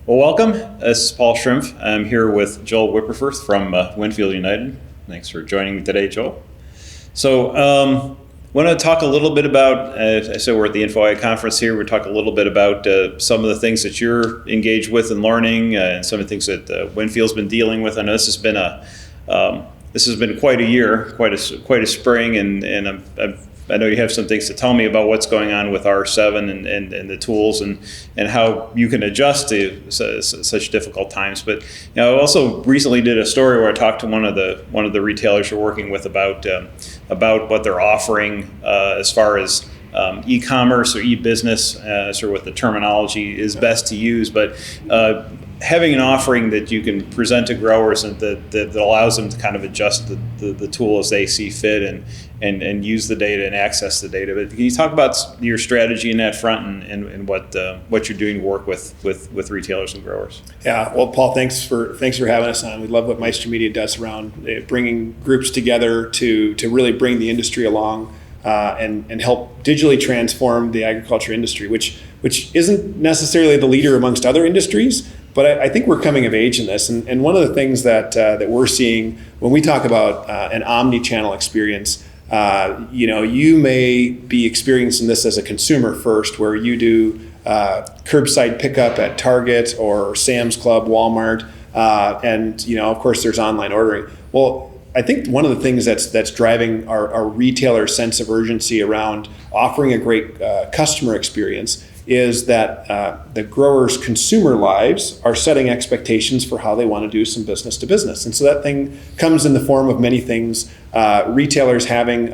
Well, welcome. This is Paul Schrimpf. I'm here with Joel Wipperfurth from Winfield United. Thanks for joining me today, Joel. So, I want to talk a little bit about, as I said, we're at the InfoAg conference here. We'll talk a little bit about some of the things that you're engaged with and learning, and some of the things that Winfield's been dealing with. I know this has been quite a year, quite a spring, and I know you have some things to tell me about what's going on with R7 and the tools and how you can adjust to such difficult times. But I also recently did a story where I talked to one of the retailers you're working with about what they're offering as far as e-commerce or e-business, sort of what the terminology is best to use, but having an offering that you can present to growers and that allows them to kind of adjust the tool as they see fit and use the data and access the data. But can you talk about your strategy in that front and what you're doing to work with retailers and growers? Yeah, well, Paul, thanks for having us on. We love what Maestro Media does around bringing groups together to really bring the industry along and help digitally transform the agriculture industry, which isn't necessarily the leader amongst other industries. But I think we're coming of age in this, and one of the things that we're seeing when we talk about an omnichannel experience, you may be experiencing this as a consumer first, where you do curbside pickup at Target or Sam's Club, Walmart, and of course there's online ordering. Well, I think one of the things that's driving our retailer sense of urgency around offering a great customer experience is that the growers' consumer lives are setting expectations for how they want to do some business to business. And so that thing comes in the form of many things. Retailers having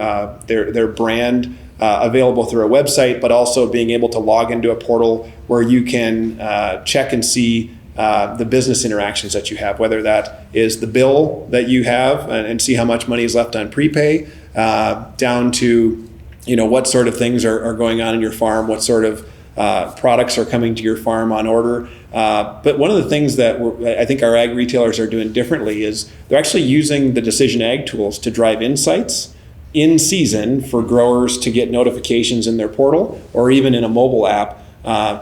their brand available through a website, but also being able to log into a portal where you can check and see the business interactions that you have, whether that is the bill that you have and see how much money is left on prepay, down to what sort of things are going on in your farm, what sort of products are coming to your farm on order. But one of the things that I think our ag retailers are doing differently is they're actually using the PrecisionAg tools to drive insights in season for growers to get notifications in their portal or even in a mobile app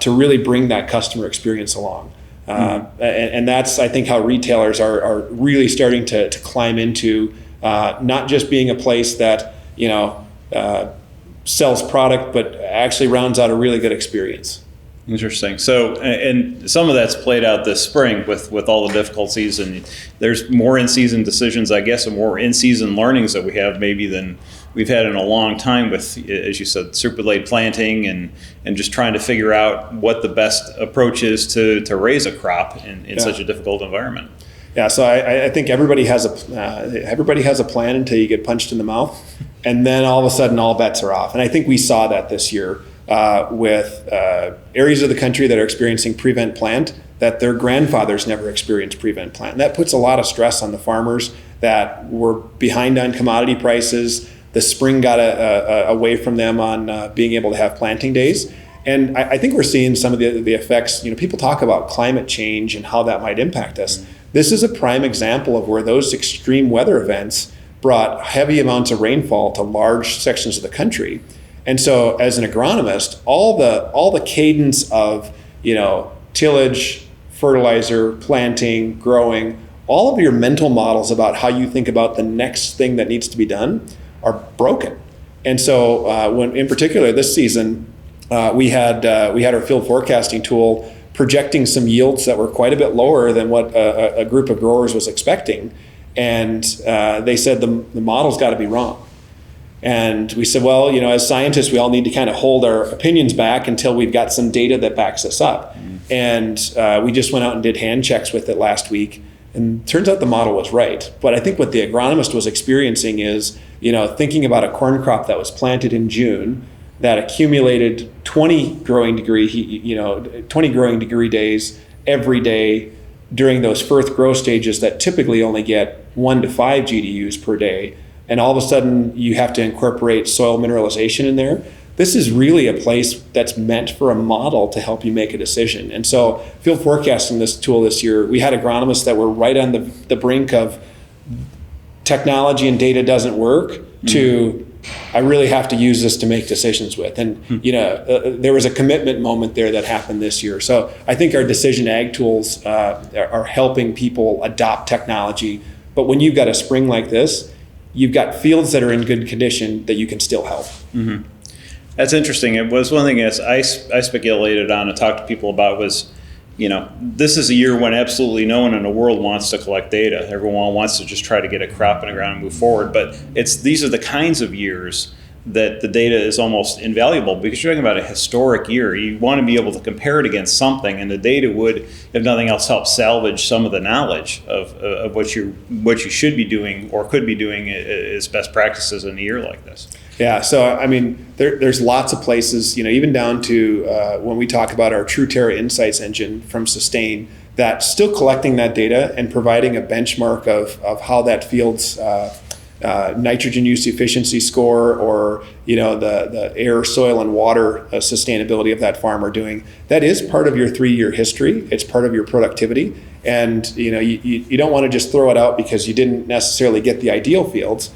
to really bring that customer experience along. And that's, I think, how retailers are really starting to climb into not just being a place that sells product, but actually rounds out a really good experience. Interesting. So, and some of that's played out this spring with all the difficulties, and there's more in-season decisions, I guess, and more in-season learnings that we have maybe than we've had in a long time with, as you said, super late planting and just trying to figure out what the best approach is to raise a crop in such a difficult environment. Yeah, so I think everybody has a plan until you get punched in the mouth, and then all of a sudden all bets are off. And I think we saw that this year with areas of the country that are experiencing prevent plant that their grandfathers never experienced prevent plant. And that puts a lot of stress on the farmers that were behind on commodity prices. The spring got away from them on being able to have planting days. And I think we're seeing some of the effects. People talk about climate change and how that might impact us. This is a prime example of where those extreme weather events brought heavy amounts of rainfall to large sections of the country. And so as an agronomist, all the cadence of, tillage, fertilizer, planting, growing, all of your mental models about how you think about the next thing that needs to be done are broken. And so when in particular this season, we had our field forecasting tool projecting some yields that were quite a bit lower than what a group of growers was expecting. And they said the model's got to be wrong. And we said, well, as scientists, we all need to kind of hold our opinions back until we've got some data that backs us up. And we just went out and did hand checks with it last week. And turns out the model was right. But I think what the agronomist was experiencing is, thinking about a corn crop that was planted in June that accumulated 20 growing degree days every day during those first growth stages that typically only get 1 to 5 GDUs per day. And all of a sudden you have to incorporate soil mineralization in there. This is really a place that's meant for a model to help you make a decision. And so field forecasting this tool this year, we had agronomists that were right on the brink of technology and data doesn't work to I really have to use this to make decisions with. And there was a commitment moment there that happened this year. So I think our Decision Ag tools are helping people adopt technology. But when you've got a spring like this, you've got fields that are in good condition that you can still help. Mm-hmm. That's interesting. It was one thing that I speculated on and talked to people about was, this is a year when absolutely no one in the world wants to collect data. Everyone wants to just try to get a crop in the ground and move forward. But these are the kinds of years that the data is almost invaluable because you're talking about a historic year. You want to be able to compare it against something, and the data would, if nothing else, help salvage some of the knowledge of what you should be doing or could be doing as best practices in a year like this. Yeah, so I mean, there's lots of places, even down to when we talk about our True Terra Insights engine from Sustain, that still collecting that data and providing a benchmark of how that field's nitrogen use efficiency score or the air, soil, and water sustainability of that farm are doing. That is part of your 3-year history. It's part of your productivity, and you don't want to just throw it out because you didn't necessarily get the ideal fields,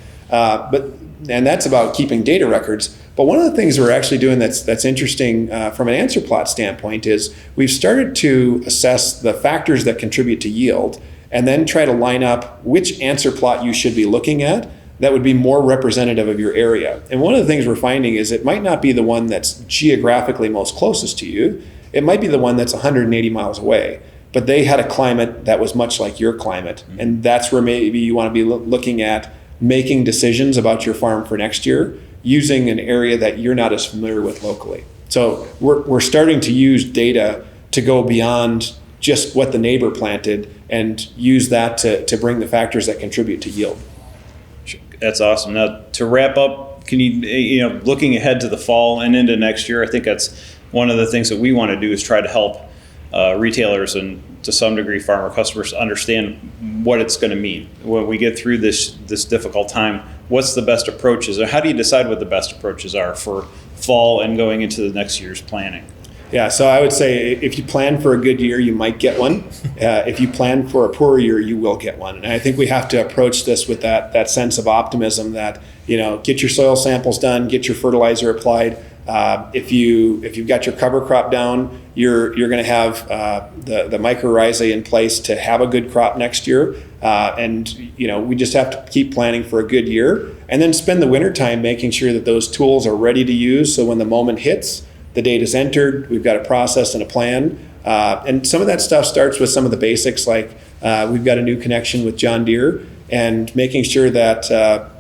and that's about keeping data records. But one of the things we're actually doing that's interesting from an answer plot standpoint is we've started to assess the factors that contribute to yield and then try to line up which answer plot you should be looking at that would be more representative of your area. And one of the things we're finding is it might not be the one that's geographically most closest to you. It might be the one that's 180 miles away, but they had a climate that was much like your climate. Mm-hmm. And that's where maybe you want to be looking at making decisions about your farm for next year using an area that you're not as familiar with locally. So we're starting to use data to go beyond just what the neighbor planted and use that to bring the factors that contribute to yield. That's awesome. Now, to wrap up, can you, looking ahead to the fall and into next year, I think that's one of the things that we want to do is try to help retailers and to some degree farmer customers understand what it's going to mean when we get through this difficult time. What's the best approaches, or how do you decide what the best approaches are for fall and going into the next year's planning? Yeah, so I would say if you plan for a good year, you might get one. If you plan for a poor year, you will get one. And I think we have to approach this with that sense of optimism that, get your soil samples done, get your fertilizer applied. If you've got your cover crop down, you're going to have the mycorrhizae in place to have a good crop next year. And we just have to keep planning for a good year and then spend the wintertime making sure that those tools are ready to use. So when the moment hits, the data's entered, we've got a process and a plan. And some of that stuff starts with some of the basics, like we've got a new connection with John Deere and making sure that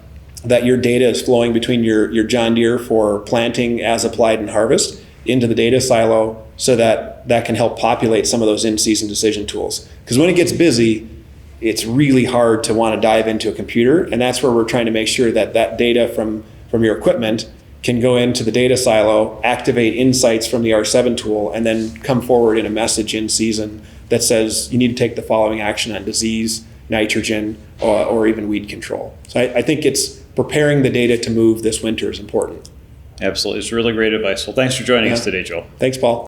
your data is flowing between your John Deere for planting as applied and harvest into the data silo so that can help populate some of those in-season decision tools. Because when it gets busy, it's really hard to want to dive into a computer, and that's where we're trying to make sure that data from your equipment can go into the data silo, activate insights from the R7 tool, and then come forward in a message in season that says you need to take the following action on disease, nitrogen, or even weed control. So I think it's preparing the data to move this winter is important. Absolutely. It's really great advice. Well, thanks for joining us today, Joel. Thanks, Paul.